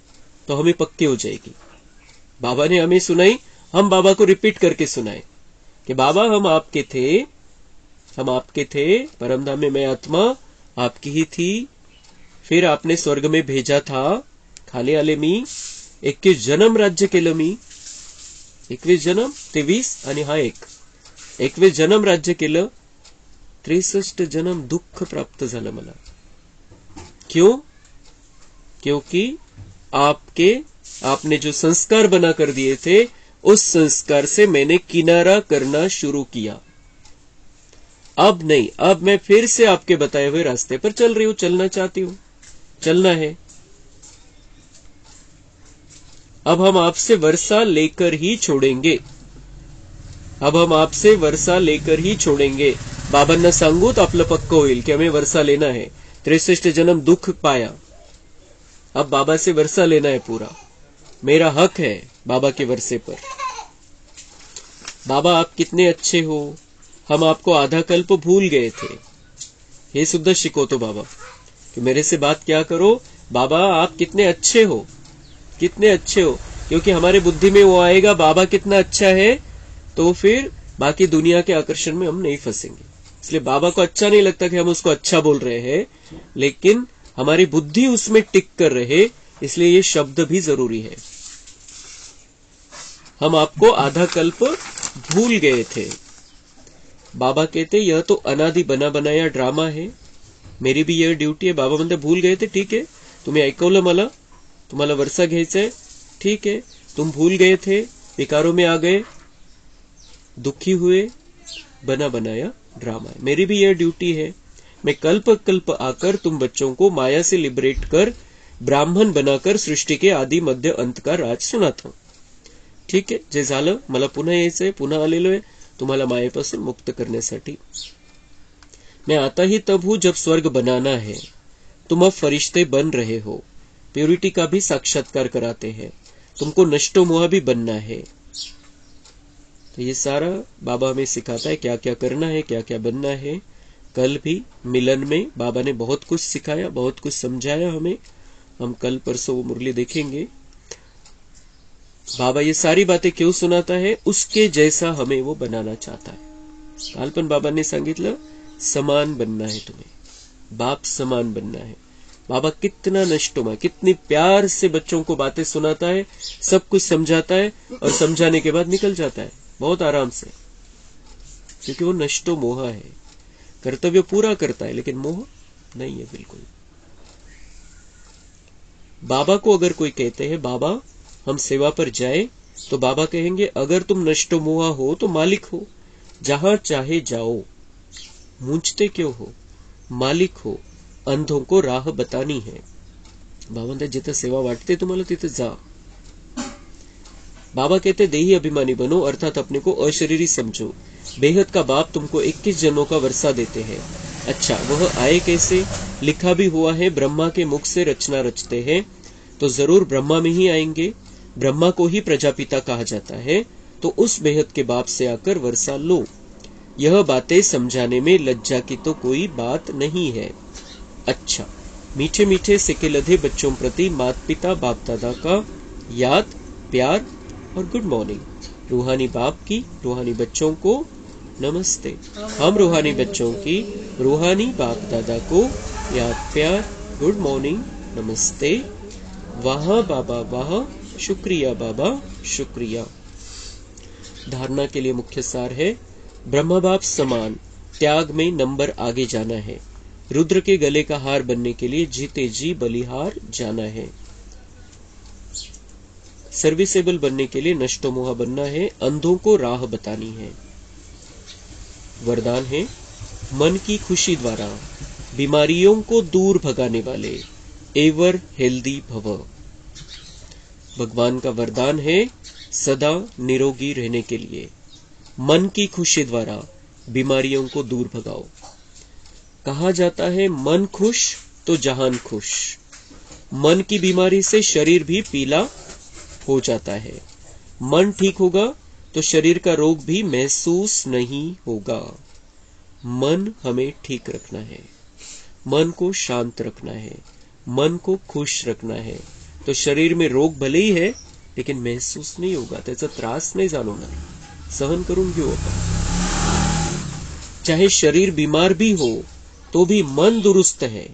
तो हमें पक्की हो जाएगी. बाबा ने हमें सुनाई, हम बाबा को रिपीट करके सुनाए कि बाबा हम आपके थे, हम आपके थे, परमधाम में मैं आत्मा आपकी ही थी, फिर आपने स्वर्ग में भेजा था, खाली आले मी, 21 जन्म राज्य केलं मी, 21 जन्म 23 आणि हा 21 जन्म राज्य केलं, 63 जन्म दुःख प्राप्त झालं मला. क्यों? क्योंकि आपने जो संस्कार बना कर दिए थे, उस संस्कार से मैंने किनारा करना शुरू किया. अब नहीं, अब मैं फिर से आपके बताए हुए रास्ते पर चल रही हूं, चलना चाहती हूं, चलना है. अब हम आपसे वर्षा लेकर ही छोड़ेंगे, अब हम आपसे वर्षा लेकर ही छोड़ेंगे. बाबांना सांगू तो आपलं पक्क होईल की हमें वर्षा लेना है. 63 जन्म दुख पाया, अब बाबा से वर्षा लेना है पूरा, मेरा हक है बाबा के वर्षे पर. बाबा आप कितने अच्छे हो, हम आपको आधा कल्प भूल गए थे. हे सुद्धा शिकवतो बाबा कि मेरे से बात क्या करो, बाबा आप कितने अच्छे हो, कितने अच्छे हो. क्योंकि हमारे बुद्धि में वो आएगा बाबा कितना अच्छा है, तो फिर बाकी दुनिया के आकर्षण में हम नहीं फंसेंगे. इसलिए बाबा को अच्छा नहीं लगता कि हम उसको अच्छा बोल रहे हैं, लेकिन हमारी बुद्धि उसमें टिक कर रहे, इसलिए ये शब्द भी जरूरी है. हम आपको आधा कल्प भूल गए थे. बाबा कहते यह तो अनादि बना बनाया ड्रामा है, मेरी भी यह ड्यूटी है. बाबा म्हणते भूल गए थे, ठीक है, तुम्ही ऐकवलं मला, तुम्हाला वर्षा घ्यायचंय, ठीक है, तुम भूल गए थे, विकारों में आ गए, दुखी हुए, बना बनाया ड्रामा है. मेरी भी यह ड्यूटी है, मैं कल्प कल्प आकर तुम बच्चों को माया से लिबरेट कर ब्राह्मण बनाकर सृष्टी के आदि मध्य अंत का राज सुनाता हूं. ठीक आहे, जे झालं, मला पुन्हा यायचंय, पुन्हा आलेलो आहे तुम्हाला मायेपासून मुक्त करण्यासाठी. मैं आता ही तब हूं जब स्वर्ग बनाना है, तुम अब फरिश्ते बन रहे हो, प्योरिटी का भी साक्षात्कार कराते हैं, तुमको नष्टो मोह भी बनना है. तो ये सारा बाबा हमें सिखाता है क्या क्या करना है, क्या क्या बनना है. कल भी मिलन में बाबा ने बहुत कुछ सिखाया, बहुत कुछ समझाया हमें. हम कल परसों वो मुरली देखेंगे. बाबा ये सारी बातें क्यों सुनाता है? उसके जैसा हमें वो बनाना चाहता है. काल पण बाबांनी सांगितलं समान बनना है, तुम्हें बाप समान बनना है. बाबा कितना नष्टोमा, कितनी प्यार से बच्चों को बातें सुनाता है, सब कुछ समझाता है, और समझाने के बाद निकल जाता है बहुत आराम से, क्योंकि वो नष्टो मोह है. कर्तव्य पूरा करता है लेकिन मोह नहीं है बिल्कुल. बाबा को अगर कोई कहते हैं बाबा हम सेवा पर जाए, तो बाबा कहेंगे अगर तुम नष्टो मोह हो तो मालिक हो, जहां चाहे जाओ, मूंझते क्यों हो, मालिक हो, अंधों को राह बतानी है. बाबा म्हणतात जिथे सेवा वाटते तुम्हाला तिथे जा. बाबा कहते देही अभिमानी बनो, अर्थात अपने को अशरीरी समझो. बेहद का बाप तुमको 21 जन्मों का वर्षा देते हैं. अच्छा, वह आए कैसे? लिखा भी हुआ है, ब्रह्मा के मुख से रचना रचते हैं तो जरूर ब्रह्मा में ही आएंगे. ब्रह्मा को ही प्रजापिता कहा जाता है, तो उस बेहद के बाप से आकर वर्षा लो. यह बातें समझाने में लज्जा की तो कोई बात नहीं है. अच्छा, मीठे मीठे सिके लधे बच्चों प्रति माता पिता बाप दादा का याद, प्यार और गुड मॉर्निंग. रूहानी बाप की रूहानी बच्चों को नमस्ते. हम रूहानी बच्चों की रूहानी बाप दादा को याद, प्यार, गुड मॉर्निंग, नमस्ते. वाह बाबा वाह, शुक्रिया बाबा शुक्रिया. धारणा के लिए मुख्य सार है, ब्रह्मा बाप समान त्याग में नंबर आगे जाना है. रुद्र के गले का हार बनने के लिए जीते जी बलिहार जाना है. सर्विसेबल बनने के लिए नष्टो मोहा बनना है. अंधों को राह बतानी है. वरदान है, मन की खुशी द्वारा बीमारियों को दूर भगाने वाले एवर हेल्दी भव. भगवान का वरदान है सदा निरोगी रहने के लिए. मन की खुशी द्वारा बीमारियों को दूर भगाओ. कहा जाता है मन खुश तो जहान खुश. मन की बीमारी से शरीर भी पीला हो जाता है. मन ठीक होगा तो शरीर का रोग भी महसूस नहीं होगा. मन हमें ठीक रखना है, मन को शांत रखना है, मन को खुश रखना है. तो शरीर में रोग भले ही है लेकिन महसूस नहीं होगा, त्याचा त्रास नाही जाणवणार, सहन करून घेऊ आपण. चाहे शरीर बीमार भी हो तो भी मन दुरुस्त है,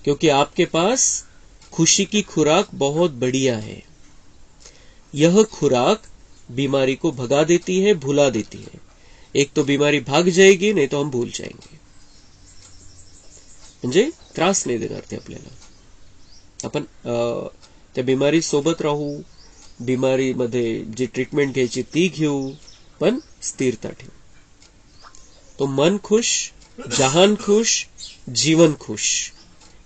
क्योंकि आपके पास खुशी की खुराक बहुत बढ़िया है. यह खुराक बीमारी को भगा देती है, भुला देती है. एक तो बीमारी भाग जाएगी, नहीं तो हम भूल जाएंगे. म्हणजे त्रास नाही देणार ते आपल्याला. आपण त्या बिमारी सोबत राहू, बिमारीमध्ये जी ट्रीटमेंट घ्यायची ती घेऊ, पण स्थिरता ठेवू. तो मन खुश, जहान खुश, जीवन खुश.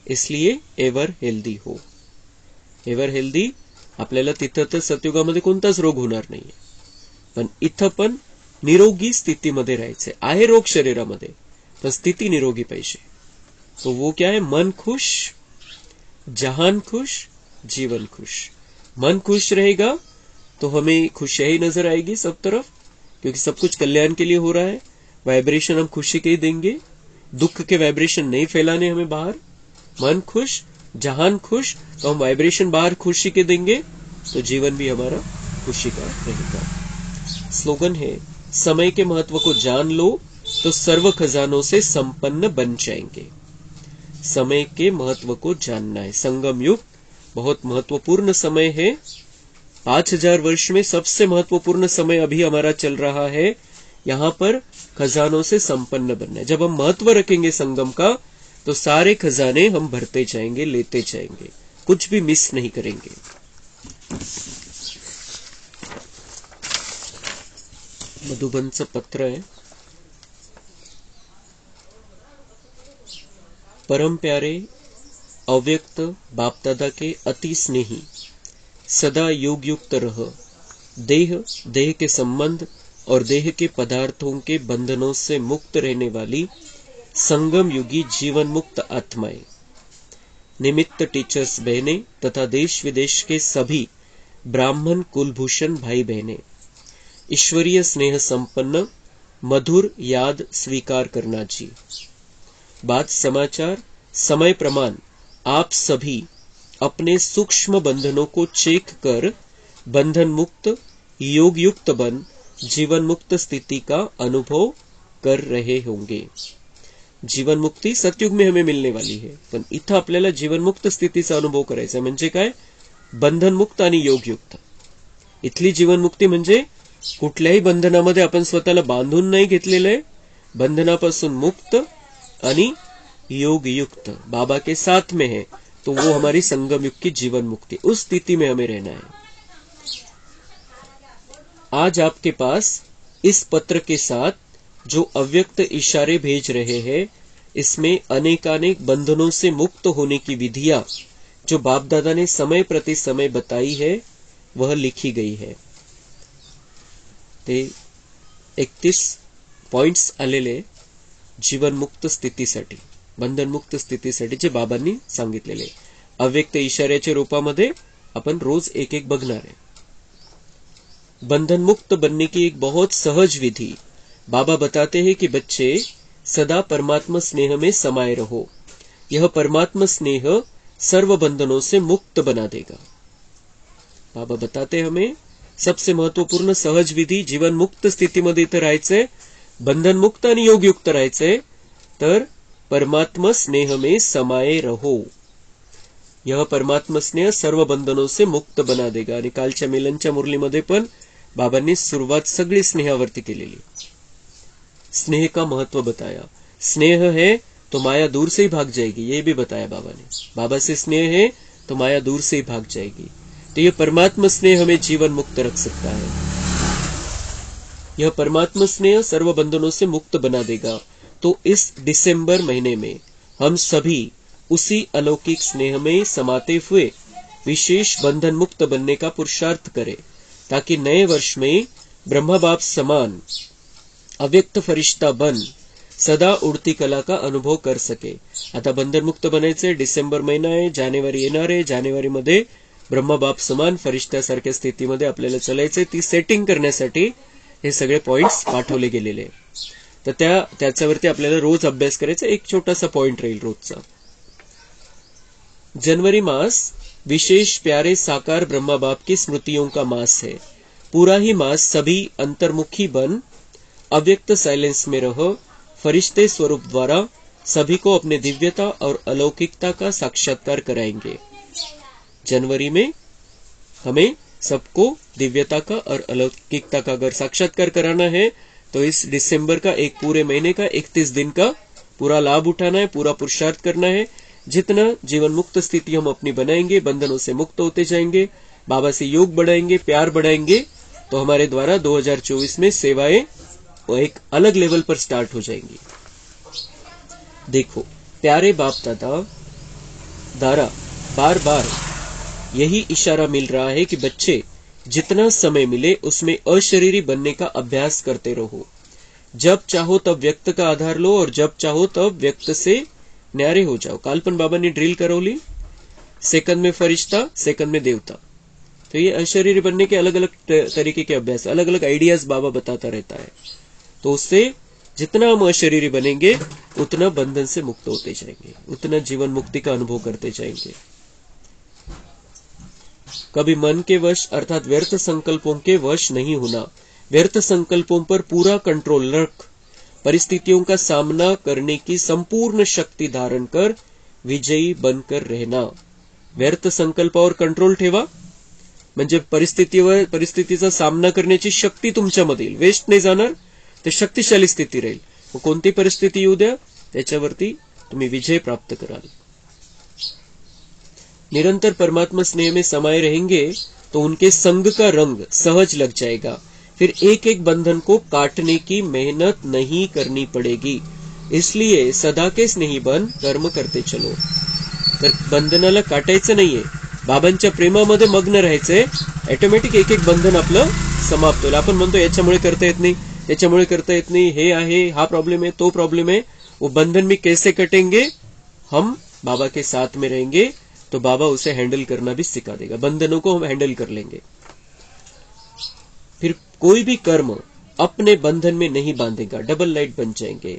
इसलिए एवर हेल्दी हो. एवर हेल्दी आपल्याला तिथं तर सतयुगामध्ये कोणताच रोग होणार नाहीये, पण इथं पण निरोगी स्थितीमध्ये राहायचंय. आहे रोग शरीरामध्ये, पण स्थिती निरोगी पाहिजे. तो वो क्या है? मन खुश, जहान खुश, जीवन खुश. मन खुश रहेगा तो हमें खुशियां नजर आएगी सब तरफ, क्योंकि सब कुछ कल्याण के लिए हो रहा है. वाइब्रेशन हम खुशी के ही देंगे, दुख के वाइब्रेशन नहीं फैलाने हमें बाहर. मन खुश, जहान खुश, तो हम वाइब्रेशन बाहर खुशी के देंगे, तो जीवन भी हमारा खुशी का रहेगा. स्लोगन है, समय के महत्व को जान लो तो सर्व खजानों से संपन्न बन जाएंगे. समय के महत्व को जानना है. संगम युग बहुत महत्वपूर्ण समय है. 5000 वर्ष में सबसे महत्वपूर्ण समय अभी हमारा चल रहा है. यहाँ पर खजानों से संपन्न बनना है. जब हम महत्व रखेंगे संगम का, तो सारे खजाने हम भरते जाएंगे, लेते जाएंगे, कुछ भी मिस नहीं करेंगे. मधुबनचं पत्र है. परम प्यारे अव्यक्त बाप दादा के अति स्नेही, सदा योग युक्त रह. देह के संबंध और देह के पदार्थों के बंधनों से मुक्त रहने वाली संगम युगी जीवन मुक्त आत्माएं, निमित्त टीचर्स बहने तथा देश विदेश के सभी ब्राह्मण कुलभूषण भाई बहने, ईश्वरीय स्नेह संपन्न मधुर याद स्वीकार करना जी. बात समाचार समय प्रमाण आप सभी अपने सूक्ष्म बंधनों को चेक कर बंधन मुक्त योग युक्त बन जीवन मुक्त स्थिति का अनुभव कर रहे होंगे. जीवन मुक्ती सतयुग में हमें मिलने वाली है, पण इथं आपल्याला जीवन मुक्त स्थितीचा अनुभव करायचा. म्हणजे काय? बंधन मुक्त आणि योग युक्त. इथली जीवन मुक्ती म्हणजे कुठल्याही बंधनामध्ये आपण स्वतःला बांधून नाही घेतलेलं आहे. बंधनापासून मुक्त आणि योग युक्त बाबा के साथ में है, तो वो हमारी संगम युग की जीवन मुक्ति. उस स्थिति में हमें रहना है. आज आपके पास इस पत्र के साथ जो अव्यक्त इशारे भेज रहे हैं, इसमें अनेकानेक बंधनों से मुक्त होने की विधियां जो बाप दादा ने समय प्रति समय बताई है वह लिखी गई है. ते 31 पॉइंट्स आलेले जीवनमुक्त स्थितीसाठी, बंधनमुक्त स्थितीसाठी जे बाबांनी सांगितलेले. अव्यक्त इशाऱ्याच्या रूपामध्ये अपन रोज एक एक बघणार है. बंधन मुक्त बनने की एक बहुत सहज विधि बाबा बताते हैं कि बच्चे सदा परमात्मा स्नेह में समाये रहो. यह परमात्मा स्नेह सर्व बंधनों से मुक्त बना देगा. बाबा बताते हमें सबसे महत्वपूर्ण सहज विधी जीवन मुक्त स्थितीमध्ये इथं राहायचंय, बंधन मुक्त आणि योगयुक्त राहायचंय, तर परमात्मा स्नेह में समाये रहो. यह परमात्मा स्नेह सर्व बंधनों से मुक्त बना देगा. आणि कालच्या मिलनच्या मुरलीमध्ये पण बाबांनी सुरुवात सगळी स्नेहावरती केलेली. स्नेह का महत्व बताया. स्नेह है तो माया दूर से ही भाग जाएगी, ये भी बताया बाबा ने. बाबा से स्नेह है तो माया दूर से ही भाग जाएगी. तो ये परमात्मा स्नेह हमें जीवन मुक्त रख सकता है. यह परमात्मा स्नेह सर्व बंधनों से मुक्त बना देगा. तो इस दिसंबर महीने में हम सभी उसी अलौकिक स्नेह में समाते हुए विशेष बंधन मुक्त बनने का पुरुषार्थ करें, ताकि नए वर्ष में ब्रह्मा बाप समान अव्यक्त फरिश्ता बन सदा उडती कला का अनुभव कर सके. आता बंधन मुक्त बनायचे. डिसेंबर महिना आहे, जानेवारी येणार आहे. जानेवारीमध्ये ब्रह्मा बाप समान फरिश्त्यासारख्या स्थितीमध्ये आपल्याला चालायचे. ती सेटिंग करण्यासाठी हे सगळे पॉइंट्स पाठवले गेलेले. तर त्याच्यावरती आपल्याला रोज अभ्यास करायचा. एक छोटासा पॉइंट राहील रोजचा. जनवरी मास विशेष प्यारे साकार ब्रह्मा बाप की स्मृतियों का मास है. पूरा ही मास सभी अंतर्मुखी बन अव्यक्त साइलेंस में रहो, फरिश्ते स्वरूप द्वारा सभी को अपने दिव्यता और अलौकिकता का साक्षात्कार कराएंगे. जनवरी में हमें सबको दिव्यता का और अलौकिकता का अगर साक्षात्कार कराना है तो इस दिसंबर का एक पूरे महीने का 31 दिन का पूरा लाभ उठाना है, पूरा पुरुषार्थ करना है. जितना जीवन मुक्त स्थिति हम अपनी बनाएंगे, बंधनों से मुक्त होते जाएंगे, बाबा से योग बढ़ाएंगे, प्यार बढ़ाएंगे, तो हमारे द्वारा 2024 में सेवाएं एक अलग लेवल पर स्टार्ट हो जाएंगी. देखो प्यारे बाप दादा द्वारा बार बार यही इशारा मिल रहा है कि बच्चे जितना समय मिले उसमें अशरीरी बनने का अभ्यास करते रहो. जब चाहो तब व्यक्त का आधार लो और जब चाहो तब व्यक्त से न्यारे हो जाओ. काल पण बाबा ने ड्रिल करवली. सेकंड में फरिश्ता, सेकंड में देवता. तो ये अशरीरी बनने के अलग अलग तरीके के अभ्यास, अलग अलग आइडियाज बाबा बताता रहता है. तो उससे जितना हम अशरीरी बनेंगे उतना बंधन से मुक्त होते जाएंगे, उतना जीवन मुक्ति का अनुभव करते जाएंगे. कभी मन के वश अर्थात व्यर्थ संकल्पों के वश नहीं होना. व्यर्थ संकल्पों पर पूरा कंट्रोल रख परिस्थितियों का सामना करने की संपूर्ण शक्ति धारण कर विजयी बनकर रहना. व्यर्थ संकल्पावर कंट्रोल ठेवा म्हणजे परिस्थितीचा सामना करण्याची शक्ती तुमच्यामध्ये येईल. वेस्ट नाही जाणार, ते शक्तिशाली स्थिती राहील. कोणती परिस्थिती येऊ द्या त्याच्यावरती तुम्ही विजय प्राप्त कराल. निरंतर परमात्मा स्नेह में समाये रहेंगे तो उनके संग का रंग सहज लग जाएगा. फिर एक एक बंधन को काटने की मेहनत नहीं करनी पड़ेगी. इसलिए सदा के स्नेही बन कर्म करते चलो. तर बंधनाला काटायचं नाहीये, बाबांच्या प्रेमामध्ये मग्न राहायचंय. ऑटोमॅटिक एक एक बंधन आपलं समाप्त होईल. आपण म्हणतो याच्यामुळे करता येत नाही, त्याच्यामुळे करता येत नाही, हे आहे, हा प्रॉब्लेम है, तो प्रॉब्लेम है. वो बंधन में कैसे कटेंगे? हम बाबा के साथ में रहेंगे तो बाबा उसे हैंडल करना भी सिखा देगा. बंधनों को हम हैंडल कर लेंगे. फिर कोई भी कर्म अपने बंधन में नहीं बांधेगा, डबल लाइट बन जाएंगे.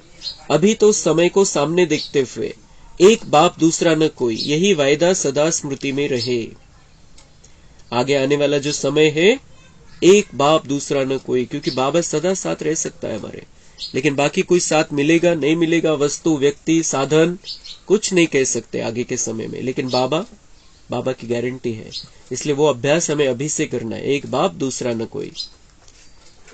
अभी तो समय को सामने देखते हुए एक बाप दूसरा न कोई, यही वायदा सदा स्मृति में रहे. आगे आने वाला जो समय है, एक बाप दूसरा न कोई, क्योंकि बाबा सदा साथ रह सकता है हमारे, लेकिन बाकी कोई साथ मिलेगा नहीं मिलेगा, वस्तु व्यक्ति साधन कुछ नहीं कह सकते आगे के समय में. लेकिन बाबा की गारंटी है. इसलिए वो अभ्यास हमें अभी से करना है. एक बाप दूसरा न कोई.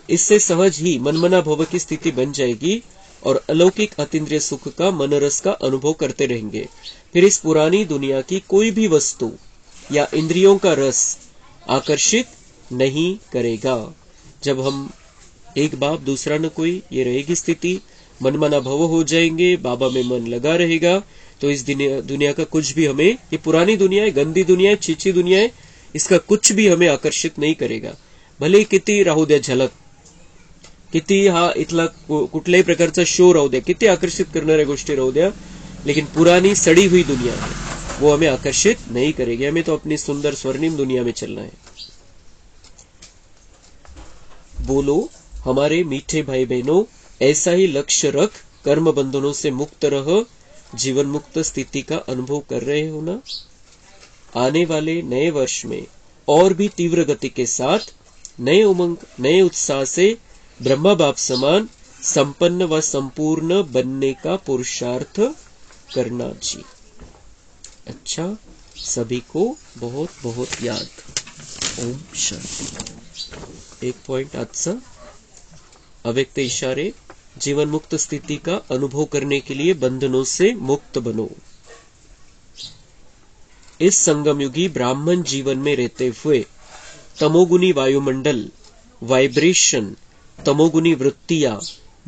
इससे सहज ही मनमना भव की स्थिति बन जाएगी और अलौकिक अतीन्द्रिय सुख का मनरस का अनुभव करते रहेंगे. फिर इस पुरानी दुनिया की कोई भी वस्तु या इंद्रियों का रस आकर्षित नहीं करेगा. जब हम एक बाप दूसरा न कोई, ये रहेगी स्थिति, मनमाना भव हो जाएंगे, बाबा में मन लगा रहेगा, तो इस दुनिया का कुछ भी हमें, ये पुरानी दुनिया है, गंदी दुनिया है, चीची दुनिया है, इसका कुछ भी हमें आकर्षित नहीं करेगा. भले किती राहू द्या झलक, किती हा इथला कुठल्याही प्रकारचा शो राहू द्या, किती आकर्षित करणाऱ्या गोष्टी राहू द्या, लेकिन पुरानी सड़ी हुई दुनिया है वो हमें आकर्षित नहीं करेगी. हमें तो अपनी सुंदर स्वर्णिम दुनिया में चलना है. बोलो हमारे मीठे भाई बहनों, ऐसा ही लक्ष्य रख कर्म बंधनों से मुक्त रह, जीवन मुक्त स्थिति का अनुभव कर रहे हो ना. आने वाले नए वर्ष में और भी तीव्र गति के साथ नए उमंग, नए उत्साह से ब्रह्मा बाप समान संपन्न व संपूर्ण बनने का पुरुषार्थ करना जी. अच्छा, सभी को बहुत बहुत याद. ओम शांति. एक पॉइंट आजचा, अव्यक्त इशारे, जीवन मुक्त स्थिति का अनुभव करने के लिए बंधनों से मुक्त बनो. इस संगम युगी ब्राह्मण जीवन में रहते हुए तमोगुनी वायुमंडल, वाइब्रेशन, तमोगुनी वृत्तियां,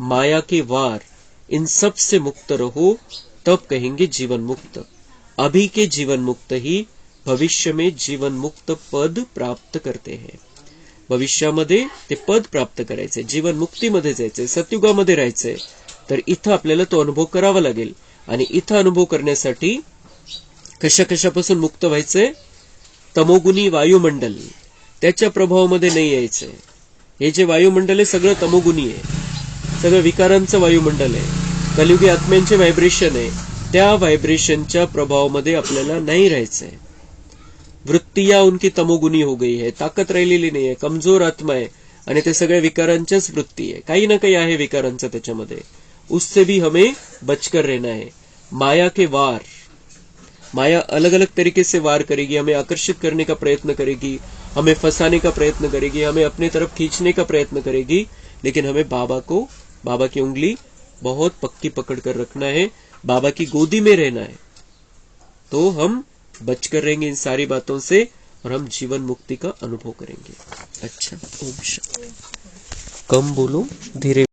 माया के वार, इन सब से मुक्त रहो, तब कहेंगे जीवन मुक्त. अभी के जीवन मुक्त ही भविष्य में जीवन मुक्त पद प्राप्त करते हैं. भविष्यामध्ये ते पद प्राप्त करायचे, जीवन मुक्तीमध्ये जायचे, सतयुगामध्ये राहायचे, तर इथं आपल्याला तो अनुभव करावा लागेल. आणि इथं अनुभव करण्यासाठी कशा कशापासून मुक्त व्हायचंय? तमोगुनी वायुमंडल, त्याच्या प्रभावामध्ये नाही यायचंय. हे जे वायुमंडल आहे सगळं तमोगुनी आहे, सगळं विकारांचं वायुमंडल आहे, कलियुगी आत्म्यांचे व्हायब्रेशन आहे, त्या व्हायब्रेशनच्या प्रभावामध्ये आपल्याला नाही राहायचंय. वृत्तियां उनकी तमोगुनी हो गई है, ताकद राहिलेली नाही आहे, कमजोर आत्मा आहे आणि ते सगळ्या विकारांच्याच वृत्ती आहे, काही ना काही आहे विकारांचं त्याच्यामध्ये. उससे भी हमें बचकर रहना है. माया के वार, माया अलग अलग तरीके से वार करेगी, हमें आकर्षित करने का प्रयत्न करेगी, हमें फंसाने का प्रयत्न करेगी, हमें अपनी तरफ खींचने का प्रयत्न करेगी, लेकिन हमें बाबा की उंगली बहुत पक्की पकड़ कर रखना है, बाबा की गोदी में रहना है, तो हम बचकर रहेंगे इन सारी बातों से और हम जीवन मुक्ति का अनुभव करेंगे. अच्छा, ओम शांति. कम बोलो, धीरे